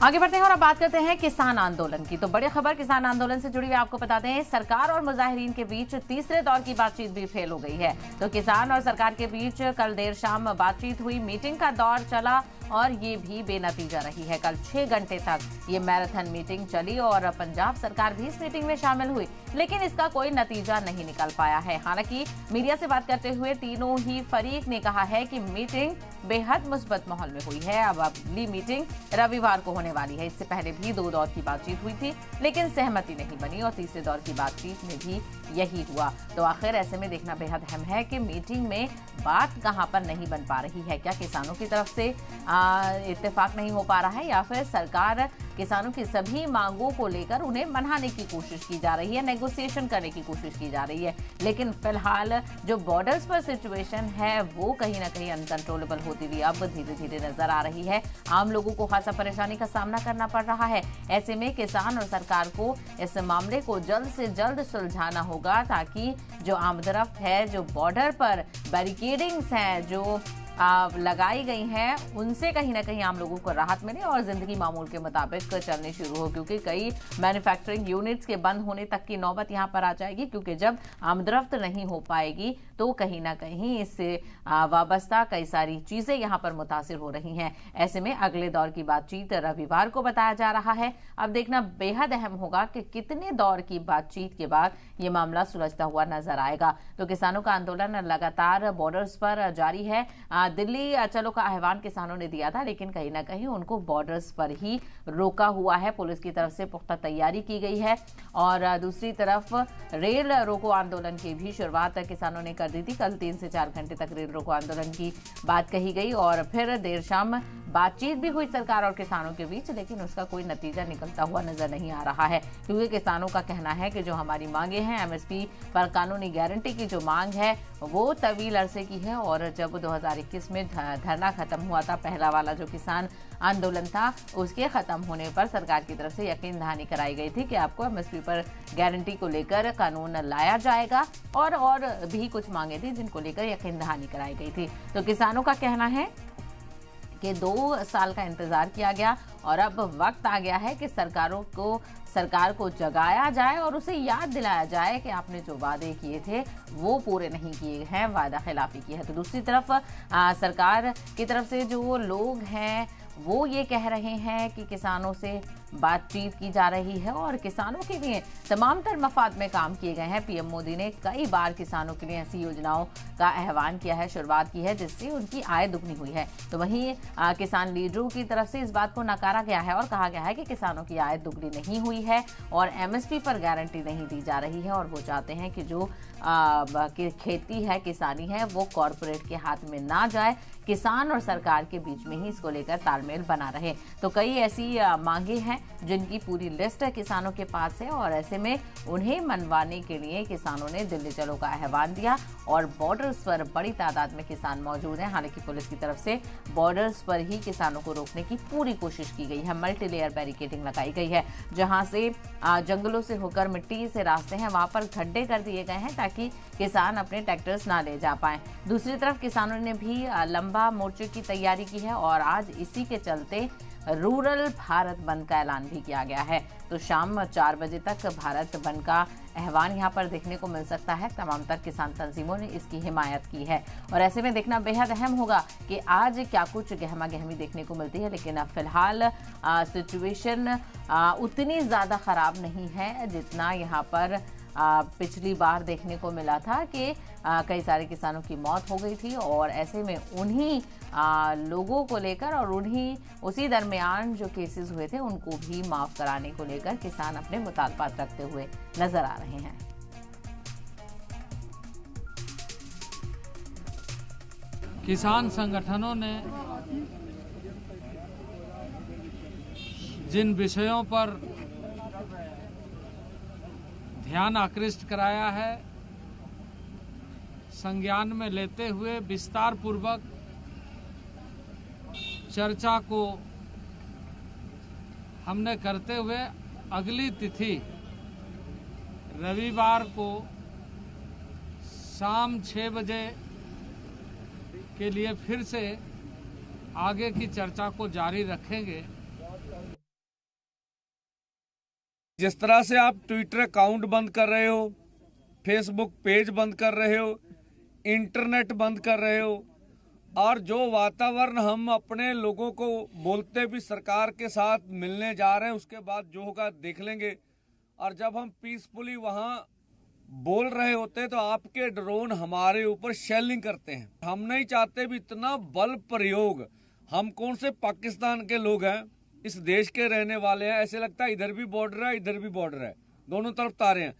आगे बढ़ते हैं और अब बात करते हैं किसान आंदोलन की। तो बड़ी खबर किसान आंदोलन से जुड़ी हुई आपको बताते हैं, सरकार और मुजाहिरीन के बीच तीसरे दौर की बातचीत भी फेल हो गई है। तो किसान और सरकार के बीच कल देर शाम बातचीत हुई, मीटिंग का दौर चला और ये भी बेनतीजा रही है। कल 6 घंटे तक ये मैराथन मीटिंग चली और पंजाब सरकार भी इस मीटिंग में शामिल हुई, लेकिन इसका कोई नतीजा नहीं निकल पाया है। हालांकि मीडिया से बात करते हुए तीनों ही फरीक ने कहा है कि मीटिंग बेहद मुस्बत माहौल में हुई है। अब अगली मीटिंग रविवार को होने वाली है। इससे पहले भी 2 दौर की बातचीत हुई थी, लेकिन सहमति नहीं बनी और तीसरे दौर की बातचीत में भी यही हुआ। तो आखिर ऐसे में देखना बेहद अहम है कि मीटिंग में बात कहां पर नहीं बन पा रही है। क्या किसानों की तरफ से इत्तेफाक नहीं हो पा रहा है, या फिर सरकार किसानों की सभी मांगों को लेकर उन्हें मनाने की कोशिश की जा रही है, नेगोशिएशन करने की कोशिश की जा रही है। लेकिन फिलहाल जो बॉर्डर्स पर सिचुएशन है वो कहीं ना कहीं अनकंट्रोलेबल होती हुई अब धीरे धीरे नजर आ रही है। आम लोगों को खासा परेशानी का सामना करना पड़ रहा है। ऐसे में किसान और सरकार को इस मामले को जल्द से जल्द सुलझाना होगा, ताकि जो आमदरफ्त है, जो बॉर्डर पर बैरिकेडिंग्स हैं जो लगाई गई हैं, उनसे कहीं ना कहीं आम लोगों को राहत मिले और जिंदगी मामूल के मुताबिक चलनी शुरू हो। क्योंकि कई मैन्युफैक्चरिंग यूनिट्स के बंद होने तक की नौबत यहां पर आ जाएगी, क्योंकि जब आमदरफ्त नहीं हो पाएगी तो कहीं ना कहीं इससे वाबस्ता कई सारी चीजें यहां पर मुतासिर हो रही हैं। ऐसे में अगले दौर की बातचीत रविवार को बताया जा रहा है। अब देखना बेहद अहम होगा कि कितने दौर की बातचीत के बाद ये मामला सुलझता हुआ नजर आएगा। तो किसानों का आंदोलन लगातार बॉर्डर्स पर जारी है। दिल्ली चलो का आह्वान किसानों ने दिया था, लेकिन कहीं ना कहीं उनको बॉर्डर्स पर ही रोका हुआ है। पुलिस की तरफ से पुख्ता तैयारी की गई है और दूसरी तरफ रेल रोको आंदोलन की भी शुरुआत किसानों ने कर दी थी। कल 3 से 4 घंटे तक रेल रोको आंदोलन की बात कही गई और फिर देर शाम बातचीत भी हुई सरकार और किसानों के बीच, लेकिन उसका कोई नतीजा निकलता हुआ नजर नहीं आ रहा है। क्योंकि किसानों का कहना है कि जो हमारी मांगे हैं, एमएसपी पर कानूनी गारंटी की जो मांग है वो तवील अरसे की है। और जब 2021 में धरना खत्म हुआ था, पहला वाला जो किसान आंदोलन था, उसके खत्म होने पर सरकार की तरफ से यकीन दहानी कराई गई थी कि आपको एमएसपी पर गारंटी को लेकर कानून लाया जाएगा और भी कुछ मांगे थी जिनको लेकर यकीन दहानी कराई गई थी। तो किसानों का कहना है कि 2 साल का इंतजार किया गया और अब वक्त आ गया है कि सरकार को जगाया जाए और उसे याद दिलाया जाए कि आपने जो वादे किए थे वो पूरे नहीं किए हैं, वादा खिलाफी की है। तो दूसरी तरफ सरकार की तरफ से जो लोग हैं वो ये कह रहे हैं कि किसानों से बातचीत की जा रही है और किसानों के लिए तमाम तर मफाद में काम किए गए हैं। पीएम मोदी ने कई बार किसानों के लिए ऐसी योजनाओं का आह्वान किया है, शुरुआत की है, जिससे उनकी आय दुगनी हुई है। तो वहीं किसान लीडरों की तरफ से इस बात को नकारा गया है और कहा गया है कि किसानों की आय दुगनी नहीं हुई है और एमएसपी पर गारंटी नहीं दी जा रही है और वो चाहते हैं कि जो खेती है, किसानी है, वो कॉरपोरेट के हाथ में ना जाए, किसान और सरकार के बीच में ही इसको लेकर तालमेल बना रहे। तो कई ऐसी मांगे हैं जिनकी पूरी लिस्ट किसानों के पास है और ऐसे में उन्हें मनवाने के लिए किसानों ने दिल्ली चलो का आह्वान दिया और बॉर्डर्स पर बड़ी तादाद में किसान मौजूद हैं। हालांकि पुलिस की तरफ से बॉर्डर्स पर ही किसानों को रोकने की पूरी कोशिश की गई है। मल्टी लेयर बैरिकेडिंग लगाई गई है, जहां से जंगलों से होकर मिट्टी से रास्ते हैं वहां पर खड्डे कर दिए गए हैं ताकि किसान अपने ट्रैक्टर्स ना ले जा पाए। दूसरी तरफ किसानों ने भी लंबा मोर्चे की तैयारी की है और आज इसी के चलते रूरल भारत बंद का ऐलान भी किया गया है। तो शाम 4 बजे तक भारत बंद का आह्वान यहाँ पर देखने को मिल सकता है। तमाम तर किसान तंजीमों ने इसकी हिमायत की है और ऐसे में देखना बेहद अहम होगा कि आज क्या कुछ गहमा गहमी देखने को मिलती है। लेकिन फिलहाल सिचुएशन उतनी ज़्यादा ख़राब नहीं है जितना यहाँ पर पिछली बार देखने को मिला था कि कई सारे किसानों की मौत हो गई थी और ऐसे में उन्हीं लोगों को लेकर और उसी दरमियान जो केसेस हुए थे उनको भी माफ कराने को लेकर किसान अपने मुतालबात रखते हुए नजर आ रहे हैं। किसान संगठनों ने जिन विषयों पर ध्यान आकृष्ट कराया है, संज्ञान में लेते हुए विस्तार पूर्वक चर्चा को हमने करते हुए अगली तिथि रविवार को शाम 6 बजे के लिए फिर से आगे की चर्चा को जारी रखेंगे। जिस तरह से आप ट्विटर अकाउंट बंद कर रहे हो, फेसबुक पेज बंद कर रहे हो, इंटरनेट बंद कर रहे हो, और जो वातावरण हम अपने लोगों को बोलते भी सरकार के साथ मिलने जा रहे हैं, उसके बाद जो होगा देख लेंगे, और जब हम पीसफुली वहां बोल रहे होते तो आपके ड्रोन हमारे ऊपर शेलिंग करते हैं। हम नहीं चाहते भी इतना बल प्रयोग। हम कौन से पाकिस्तान के लोग हैं, इस देश के रहने वाले हैं। ऐसे लगता है इधर भी बॉर्डर है, इधर भी बॉर्डर है, दोनों तरफ तारे हैं।